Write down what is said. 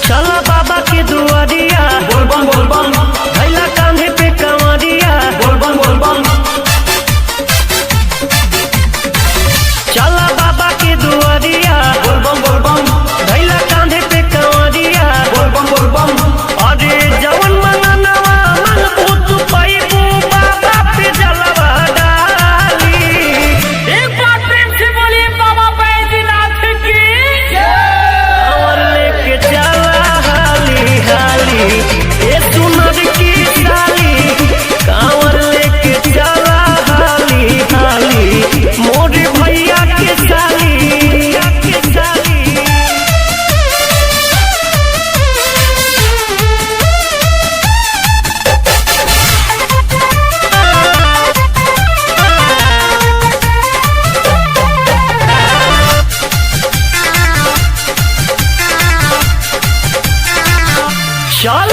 चला बाबा के दुआरिया बोल बम बोल बम भैला कांधे पे कंवरिया बोल बम बोल बम चला बाबा के दुआरिया बोल बम बोल बम भैला कांधे पे कंवरिया बोल बम बोल बम अरे जवन मंगनवा मन भूत पैबू बाबा पे जलवा डाली। एक बार प्रेम से बोलिए बाबा बैजनाथ की और लेके चला हाली हाली ए सुनर की साली कांवर लेके चला हाली हाली मोर भैया के साली के साली। चल